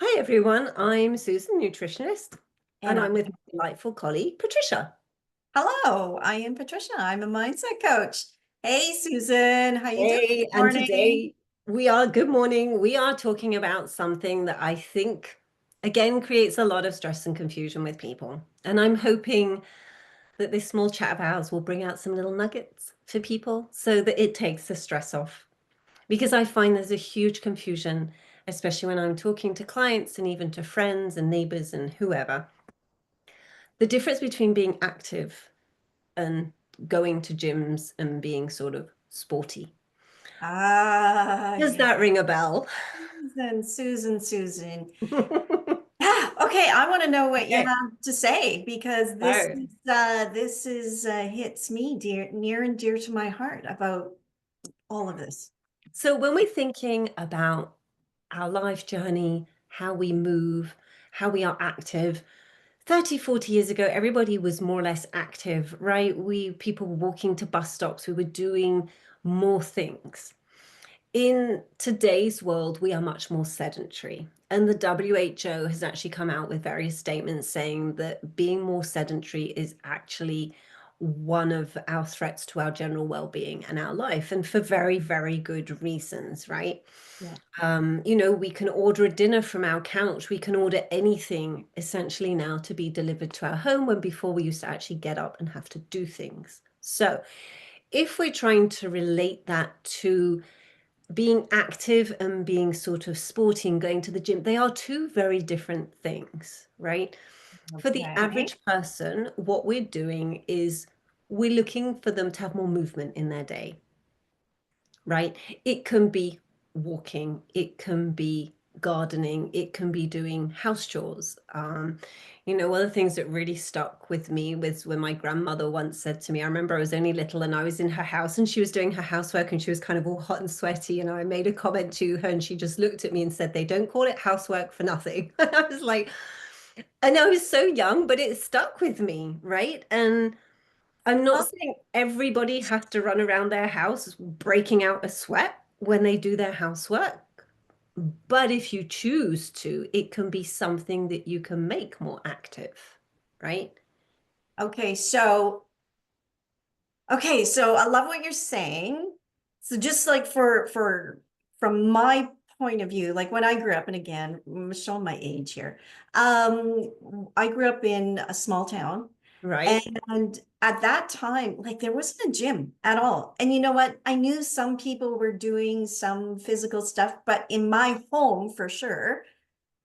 Hi everyone, I'm Susan, nutritionist, and And I'm with my delightful colleague Patricia. hello, I am Patricia. I'm a mindset coach. Hey, Susan, how you doing this Hey, and morning? today good morning. We are talking about something that I think again creates a lot of stress and confusion with people. And I'm hoping that this small chat of ours will bring out some little nuggets for people so that it takes the stress off. Because I find there's a huge confusion, especially when I'm talking to clients and even to friends and neighbors and whoever. The difference between being active and going to gyms and being sort of sporty. Does Yeah, that ring a bell? Susan. Okay, I want to know what you Okay. have to say because this So, is hits me near and dear to my heart about all of this. so when we're thinking about our life journey, how we move, how we are active, 30, 40 years ago, everybody was more or less active, right? People were walking to bus stops, we were doing more things. In today's world, we are much more sedentary. And the WHO has actually come out with various statements saying that being more sedentary is actually one of our threats to our general well-being and our life, and for very, very good reasons, right? Yeah. We can order a dinner from our couch. We can order anything essentially now to be delivered to our home, when before we used to actually get up and have to do things. So if we're trying to relate that to being active and being sort of sporty and going to the gym, they are two very different things, right? For the Okay. average person, what we're doing is we're looking for them to have more movement in their day, right? It can be walking, it can be gardening, it can be doing house chores. One of the things that really stuck with me was when my grandmother once said to me, I remember I was only little and I was in her house and she was doing her housework and she was kind of all hot and sweaty. And I made a comment to her and she just looked at me and said, "They don't call it housework for nothing." And I was like, and I was so young, but it stuck with me, right? And I'm not Well, saying everybody has to run around their house breaking out a sweat when they do their housework, but if you choose to, it can be something that you can make more active, right? okay, so I love what you're saying. So just like for from my point of view, like when I grew up, and again, I'm showing my age here. I grew up in a small town, Right? and at that time, like there wasn't a gym at all. And you know what? I knew some people were doing some physical stuff, but in my home, for sure,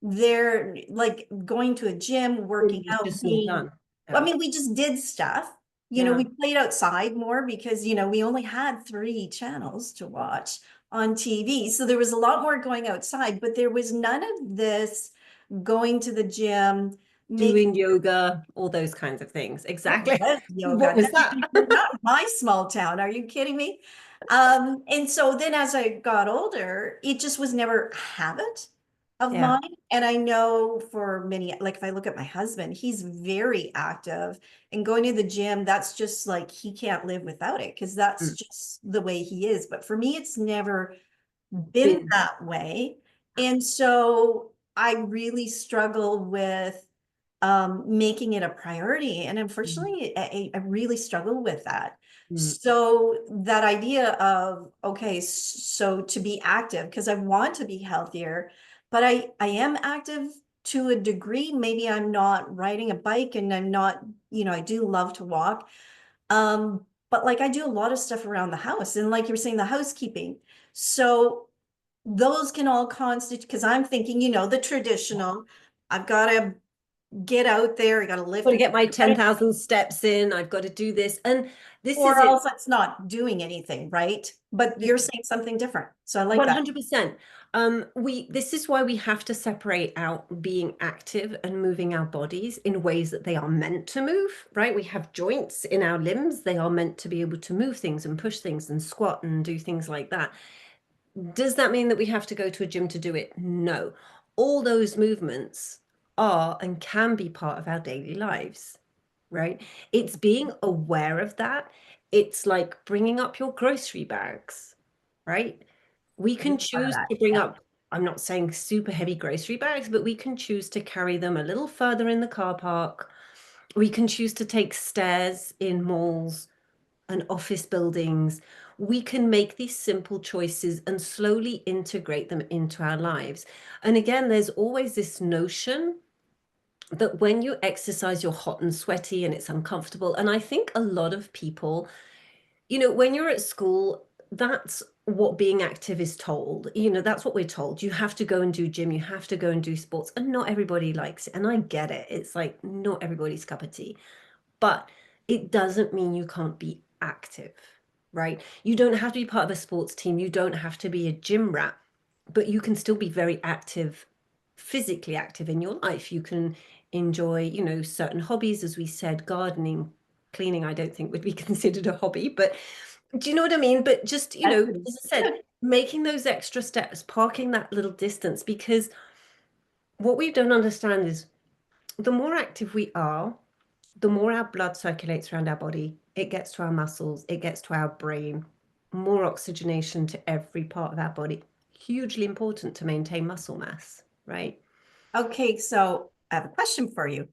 they're like going to a gym, It working was out, just not being, done. I Yeah. mean, we just did stuff. Yeah. We played outside more because, we only had three channels to watch on TV. So there was a lot more going outside, but there was none of this going to the gym, making Doing yoga, all those kinds of things. what Exactly. was What yoga? was that? Not my small town. Are you kidding me? And so then as I got older, it just was never a habit of Yeah. mine. And I know for many, like if I look at my husband, he's very active and going to the gym, that's just like he can't live without it because that's Mm. just the way he is. But for me, it's never been Been. that way. And so I really struggle with making it a priority. And Mm. unfortunately, I really struggle with that. Mm. So that idea of, okay, so to be active, because I want to be healthier, but I am active to a degree. Maybe I'm not riding a bike and I'm not, I do love to walk. But like I do a lot of stuff around the house and like you were saying, the housekeeping. So those can all constitute, because I'm thinking, the traditional, I've got to get out there, I got to Got lift, to get my 10,000 steps in. I've got to do this. And this is or it. else it's not doing anything, right? But you're saying something different. So I like that. 100%. This is why we have to separate out being active and moving our bodies in ways that they are meant to move, right? We have joints in our limbs. They are meant to be able to move things and push things and squat and do things like that. Does that mean that we have to go to a gym to do it? No. All those movements are and can be part of our daily lives, right? It's being aware of that. It's like bringing up your grocery bags, right? We A big can part of choose that. to bring Yeah. up I'm not saying super heavy grocery bags, but we can choose to carry them a little further in the car park. We can choose to take stairs in malls and office buildings. We can make these simple choices and slowly integrate them into our lives. And again, there's always this notion that when you exercise, you're hot and sweaty and it's uncomfortable. And I think a lot of people, when you're at school, that's what being active is told. That's what we're told. You have to go and do gym, you have to go and do sports, and not everybody likes it. And I get it. It's like not everybody's cup of tea. But it doesn't mean you can't be active, right? You don't have to be part of a sports team. You don't have to be a gym rat, but you can still be very active, physically active in your life. You can enjoy, certain hobbies, as we said, gardening, cleaning, I don't think would be considered a hobby, but do you know what I mean? But just, That's as I said, making those extra steps, parking that little distance, because what we don't understand is the more active we are, the more our blood circulates around our body, it gets to our muscles, it gets to our brain, more oxygenation to every part of our body. Hugely important to maintain muscle mass, right? okay. So I have a question for you.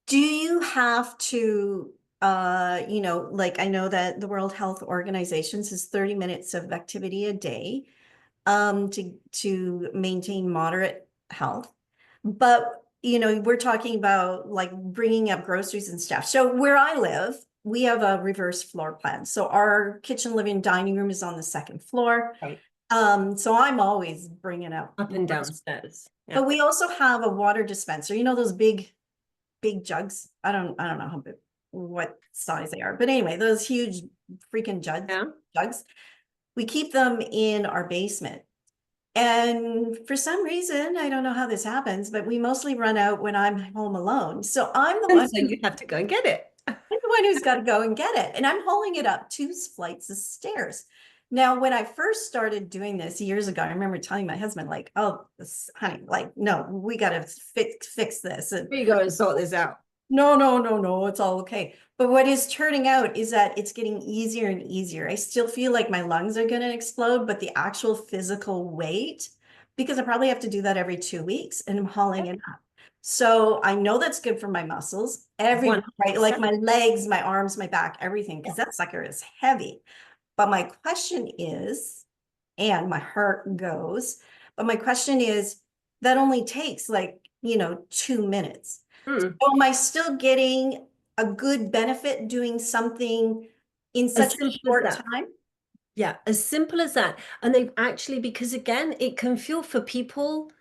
Do you have to, like I know that the World Health Organization says 30 minutes of activity a day, to maintain moderate health. But, we're talking about like bringing up groceries and stuff. So where I live, we have a reverse floor plan. So our kitchen, living, dining room is on the second floor. Right. So I'm always bringing up Up and downstairs. Yeah. but we also have a water dispenser, those big jugs. I don't know how big, what size they are, but anyway, those huge freaking Yeah. jugs. We keep them in our basement. And for some reason, I don't know how this happens, but we mostly run out when I'm home alone. So I'm the And one so you have to go and get it. who's got to go and get it. And I'm hauling it up 2 flights of stairs. Now, when I first started doing this years ago, I remember telling my husband, like, oh, honey, like, no, we got to fix this. And Here you go and sort this out. no, no, no, no, it's all okay. But what is turning out is that it's getting easier and easier. I still feel like my lungs are going to explode, but the actual physical weight, because I probably have to do that every 2 weeks and I'm hauling it up. So I know that's good for my muscles, right? Like 100%. my legs, my arms, my back, everything, because that sucker is heavy. But my question is, and my heart goes, but my question is, that only takes like, 2 minutes. Mm. So am I still getting a good benefit doing something in such As a simple as short that. time? Yeah, as simple as that. And they've actually, because again, it can feel for people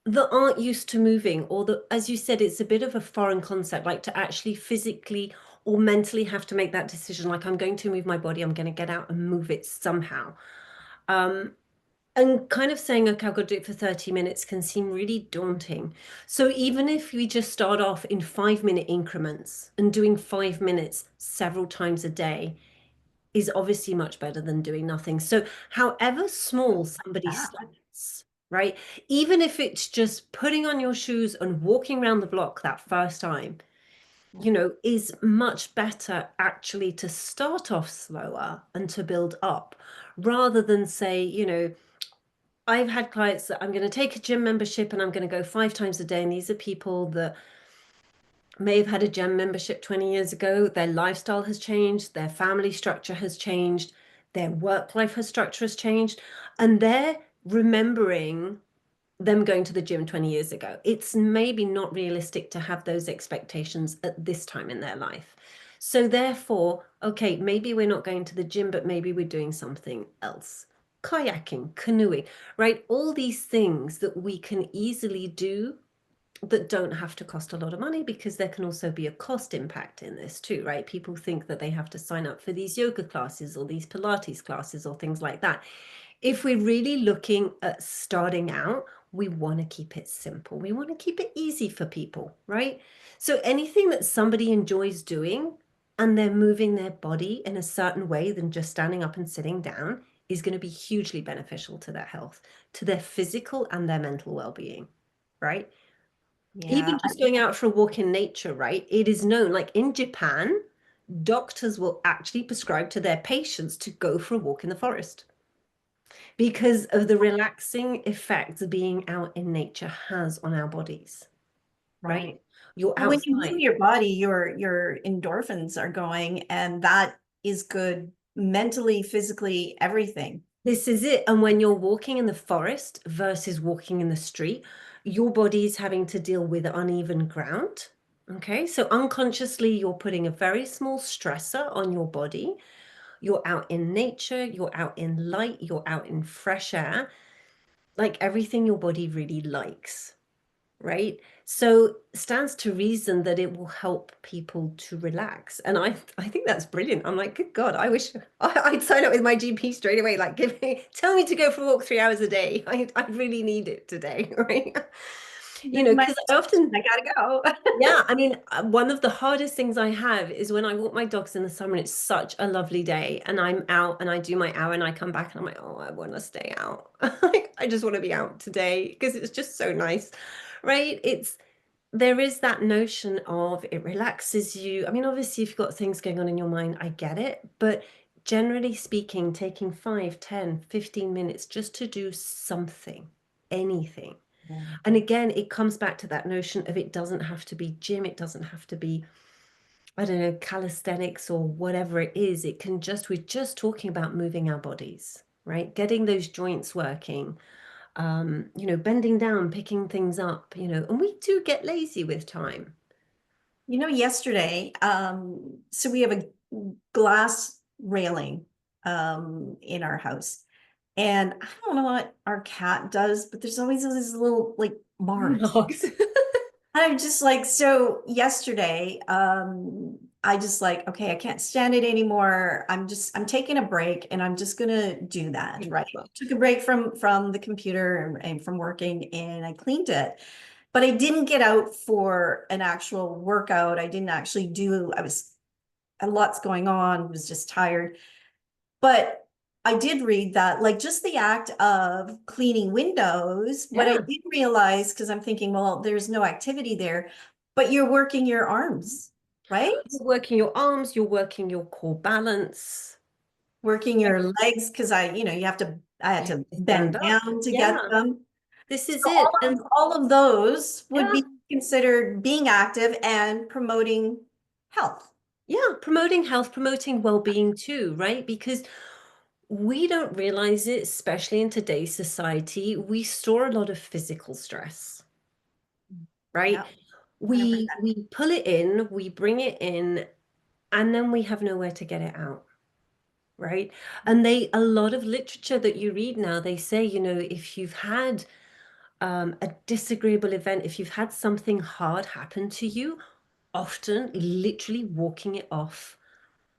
that aren't used to moving, or that, as you said, it's a bit of a foreign concept, like to actually physically or mentally have to make that decision, like I'm going to move my body, I'm going to get out and move it somehow. Um, and kind of saying, okay, I've got to do it for 30 minutes can seem really daunting. So even if we just start off in 5-minute increments and doing 5 minutes several times a day is obviously much better than doing nothing. So however small somebody Ah, starts, right? Even if it's just putting on your shoes and walking around the block that first time, is much better actually to start off slower and to build up rather than say, I've had clients that I'm going to take a gym membership and I'm going to go 5 times a day. And these are people that may have had a gym membership 20 years ago. Their lifestyle has changed, their family structure has changed, their work life structure has changed, and they're remembering them going to the gym 20 years ago. It's maybe not realistic to have those expectations at this time in their life. So therefore, okay, maybe we're not going to the gym, but maybe we're doing something else. Kayaking, canoeing, right? All these things that we can easily do that don't have to cost a lot of money, because there can also be a cost impact in this too, right? People think that they have to sign up for these yoga classes or these Pilates classes or things like that. If we're really looking at starting out, we want to keep it simple. We want to keep it easy for people, right? So anything that somebody enjoys doing and they're moving their body in a certain way than just standing up and sitting down is going to be hugely beneficial to their health, to their physical and their mental well-being, right? yeah. Even just going out for a walk in nature, right? It is known, like in Japan, doctors will actually prescribe to their patients to go for a walk in the forest. because of the relaxing effects being out in nature has on our bodies, right? Right. You're Well, when you move outside. your body, your endorphins are going, and that is good mentally, physically, everything. This is it. And when you're walking in the forest versus walking in the street, your body is having to deal with uneven ground. Okay. So unconsciously, you're putting a very small stressor on your body. You're out in nature, you're out in light, you're out in fresh air, like everything your body really likes, right? So stands to reason that it will help people to relax. And I think that's brilliant. I'm like, good God, I wish I'd sign up with my GP straight away. Like, tell me to go for a walk 3 hours a day. I really need it today, right? You That's know, my because I often, I gotta go. yeah, I mean, one of the hardest things I have is when I walk my dogs in the summer and it's such a lovely day and I'm out and I do my hour and I come back and I'm like, oh, I want to stay out. Like, I just want to be out today because it's just so nice, right? There is that notion of it relaxes you. I mean, obviously, if you've got things going on in your mind, I get it. But generally speaking, taking 5, 10, 15 minutes just to do something, anything. Yeah. And again, it comes back to that notion of it doesn't have to be gym, it doesn't have to be, I don't know, calisthenics or whatever it is. It can just, we're just talking about moving our bodies, right? Getting those joints working, bending down, picking things up, and we do get lazy with time. Yesterday, so we have a glass railing in our house. And I don't know what our cat does, but there's always these little like marks. Dogs. I'm just like, so yesterday, I just like, okay, I can't stand it anymore. I'm taking a break and I'm just gonna do that, right? Took a break from the computer and from working and I cleaned it. But I didn't get out for an actual workout. I didn't actually do, I was a lot's going on, was just tired. But I did read that, like just the act of cleaning windows, what I Yeah. did realize, because I'm thinking, well, there's no activity there, but you're working your arms, right? You're working your arms, you're working your core balance. Working your legs, because I had You have to to stand bend up. down to Yeah, get them. this So is it. And all of those would yeah, be considered being active and promoting health. yeah, promoting health, promoting well-being too, right? Because we don't realize it, especially in today's society. We store a lot of physical stress, right? Yeah, We 100%. we pull it in, we bring it in, and then we have nowhere to get it out, right? And a lot of literature that you read now, they say, if you've had a disagreeable event, if you've had something hard happen to you, often literally walking it off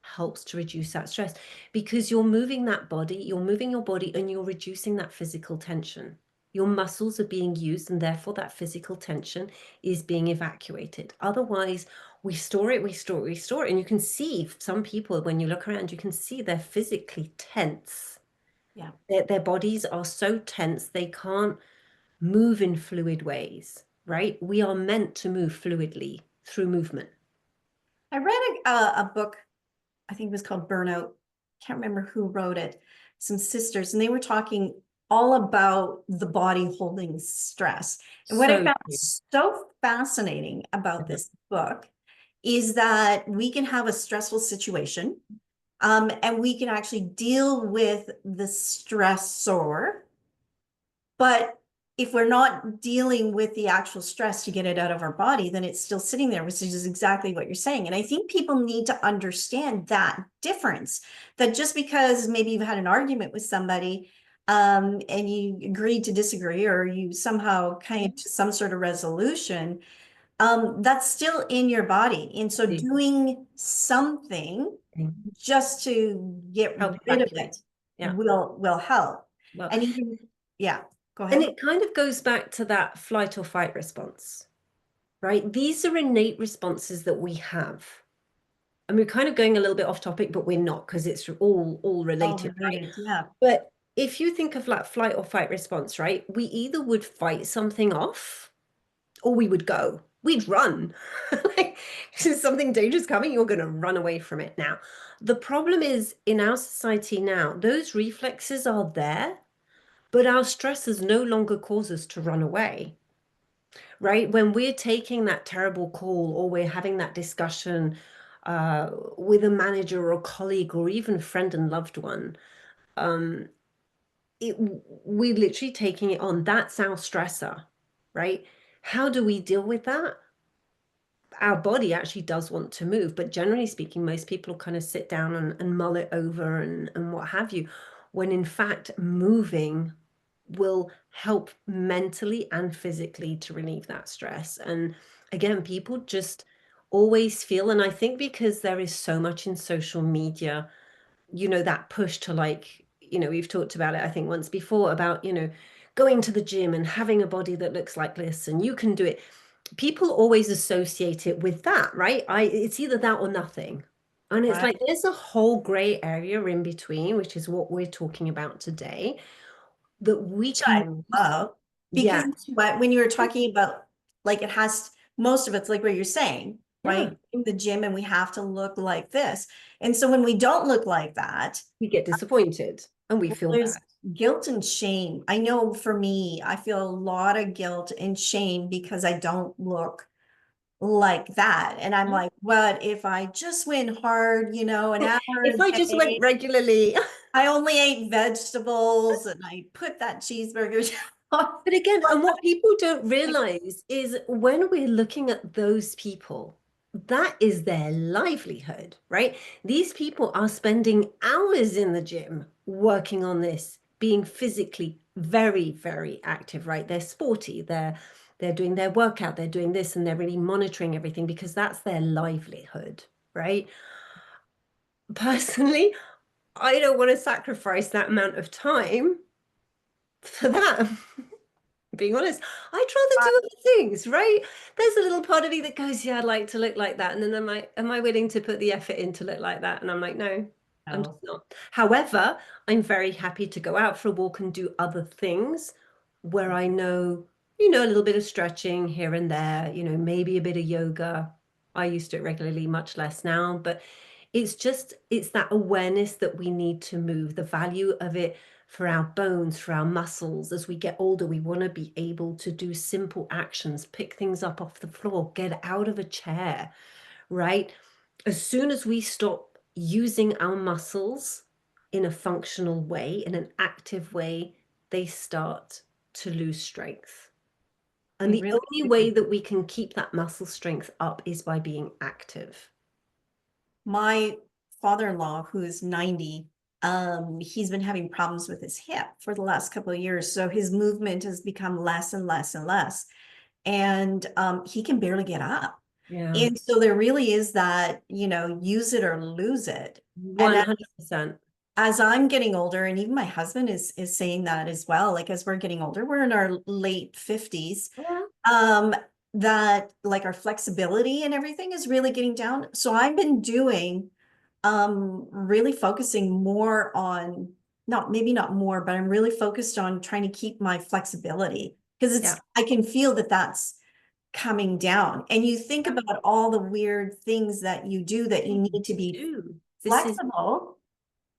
helps to reduce that stress because you're moving that body, you're moving your body and you're reducing that physical tension. Your muscles are being used and therefore that physical tension is being evacuated. Otherwise, we store it, we store it, we store it. And you can see some people, when you look around, you can see they're physically tense. Yeah. Their bodies are so tense, they can't move in fluid ways, right? We are meant to move fluidly through movement. I read a book, I think it was called Burnout. Can't remember who wrote it. Some sisters, and they were talking all about the body holding stress. And what I So found true. so fascinating about Mhm. this book is that we can have a stressful situation, and we can actually deal with the stressor, but if we're not dealing with the actual stress to get it out of our body, then it's still sitting there, which is exactly what you're saying. And I think people need to understand that difference, that just because maybe you've had an argument with somebody, and you agreed to disagree, or you somehow came to some sort of resolution, that's still in your body. And so doing something just to get Help rid of evacuate. it Yeah. will help. Well, And even, yeah, go and ahead. it kind of goes back to that flight or fight response, right? These are innate responses that we have. And we're kind of going a little bit off topic, but we're not because it's all All related, right? related, yeah. But if you think of like flight or fight response, right? We either would fight something off or we would go. We'd run. Like, if something dangerous coming, you're going to run away from it. Now, the problem is in our society now, those reflexes are there, but our stressors no longer cause us to run away, right? When we're taking that terrible call or we're having that discussion with a manager or a colleague or even friend and loved one, um, we're literally taking it on. That's our stressor, right? How do we deal with that? Our body actually does want to move, but generally speaking, most people kind of sit down and mull it over and what have you, when in fact, moving will help mentally and physically to relieve that stress. And again, people just always feel, and I think because there is so much in social media, that push to like, we've talked about it, I think once before about, going to the gym and having a body that looks like this and you can do it. People always associate it with that, right? It's either that or nothing. And it's Right. like there's a whole gray area in between, which is what we're talking about today, that we Which can I use. love, because Yeah. when you were talking about, like, it has, most of it's like what you're saying, Yeah. right? In the gym, and we have to look like this. And so when we don't look like that, We get disappointed and we feel there's bad. guilt and shame. I know for me, I feel a lot of guilt and shame because I don't look like that. And I'm Yeah. like, what if I just went hard, an hour If a I just went day? regularly. I only ate vegetables and I put that cheeseburger down. But again, and what people don't realize is when we're looking at those people, that is their livelihood, right? These people are spending hours in the gym working on this, being physically very, very active, right? They're sporty, they're doing their workout, they're doing this, and they're really monitoring everything because that's their livelihood, right? Personally, I don't want to sacrifice that amount of time for that. Being honest, I'd rather do other things, right? There's a little part of me that goes, yeah, I'd like to look like that. And then am I willing to put the effort in to look like that? And I'm like, no, I'm just No, not. However, I'm very happy to go out for a walk and do other things where I know, a little bit of stretching here and there, maybe a bit of yoga. I used to it regularly, much less now, but it's that awareness that we need to move, the value of it for our bones, for our muscles. As we get older, we want to be able to do simple actions, pick things up off the floor, get out of a chair, right? As soon as we stop using our muscles in a functional way, in an active way, they start to lose strength. And they the really only do. way that we can keep that muscle strength up is by being active. My father-in-law, who is 90, he's been having problems with his hip for the last couple of years. So his movement has become less and less and less. And he can barely get up. Yeah, And so there really is that, use it or lose it. And 100%. as I'm getting older, and even my husband is saying that as well, like as we're getting older, we're in our late 50s, Yeah, um, that like our flexibility and everything is really getting down. So I've been doing really focusing more on, not maybe not more, but I'm really focused on trying to keep my flexibility, because yeah. I can feel that that's coming down. And you think about all the weird things that you do that you need to be Do. This is flexible,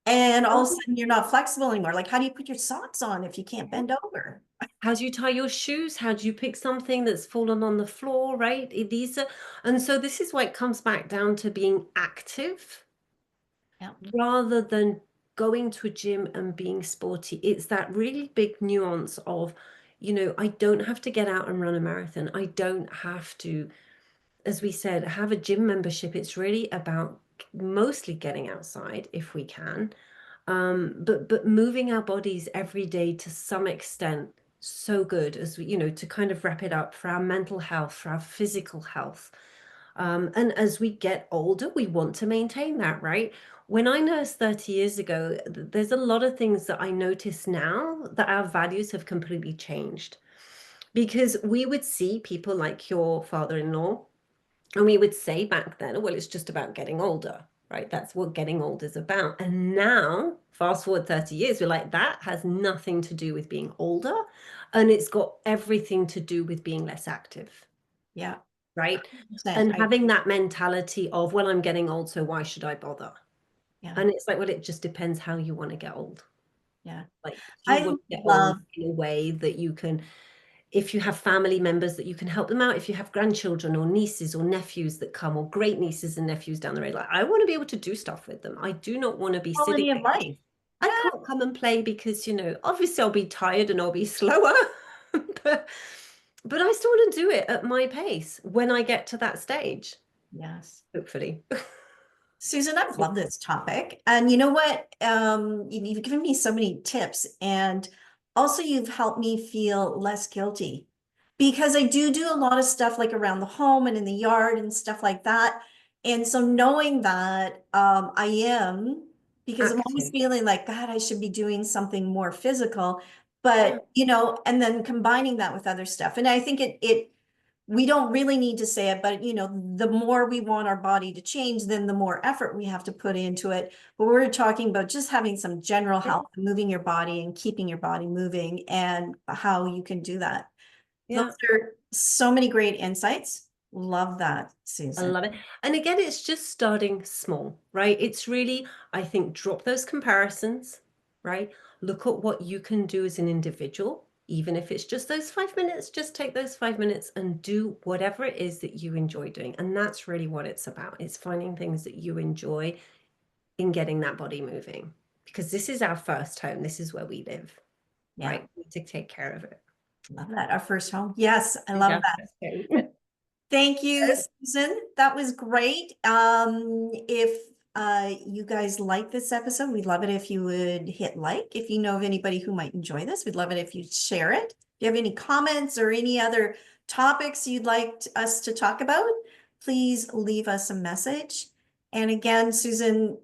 and all of a oh, sudden you're not flexible anymore. Like, how do you put your socks on if you can't bend over? how do you tie your shoes? How do you pick something that's fallen on the floor, right? These are, and so this is why it comes back down to being active Yeah. rather than going to a gym and being sporty. It's that really big nuance of, I don't have to get out and run a marathon. I don't have to, as we said, have a gym membership. It's really about mostly getting outside if we can, but moving our bodies every day to some extent, so good as we, to kind of wrap it up for our mental health, for our physical health. And as we get older, we want to maintain that, right? When I nursed 30 years ago, there's a lot of things that I notice now that our values have completely changed because we would see people like your father-in-law and we would say back then, well, it's just about getting older, right? That's what getting old is about. And now, fast forward 30 years, we're like, that has nothing to do with being older. And it's got everything to do with being less active, Yeah. right? 100%. And having that mentality of, well, I'm getting old, so why should I bother? Yeah. And it's like, well, it just depends how you want to get old. Yeah. Like you I want to get love, on in a way that you can, if you have family members that you can help them out, if you have grandchildren or nieces or nephews that come, or great nieces and nephews down the road, like I want to be able to do stuff with them. I do not want to be sitting quality of there going, life. I Yeah. can't come and play because, obviously I'll be tired and I'll be slower, but I still want to do it at my pace when I get to that stage, Yes. hopefully. Susan, I've loved this topic. And you know what? You've given me so many tips, and also you've helped me feel less guilty because I do a lot of stuff like around the home and in the yard and stuff like that. And so knowing that I am, because I'm always Active. feeling like, God, I should be doing something more physical, Yeah. but and then combining that with other stuff. And I think it we don't really need to say it, but the more we want our body to change, then the more effort we have to put into it. But we're talking about just having some general Yeah. health, moving your body and keeping your body moving and how you can do that. Those Yeah. are so many great insights. Love that, I Susan. love it. And again, it's just starting small, right? It's really, I think, drop those comparisons, right? Look at what you can do as an individual, even if it's just those 5 minutes, just take those 5 minutes and do whatever it is that you enjoy doing. And that's really what it's about. It's finding things that you enjoy in getting that body moving, because this is our first home. This is where we live, Yeah, right? We need to take care of it. love that. Our first home. Yes, I It's love our that. first home. Thank you, Susan. That was great. If you guys like this episode, we'd love it if you would hit like. If you know of anybody who might enjoy this, we'd love it if you'd share it. If you have any comments or any other topics you'd like us to talk about, please leave us a message. And again, Susan,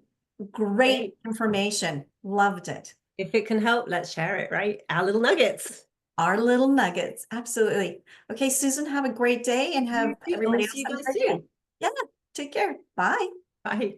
great Great. information. Loved it. If it can help, let's share it, right? Our little nuggets. Our little nuggets. Absolutely. Okay, Susan, have a great day and You have too, and we'll everybody see else you have a guys great day. soon. Yeah, take care. Bye. Bye.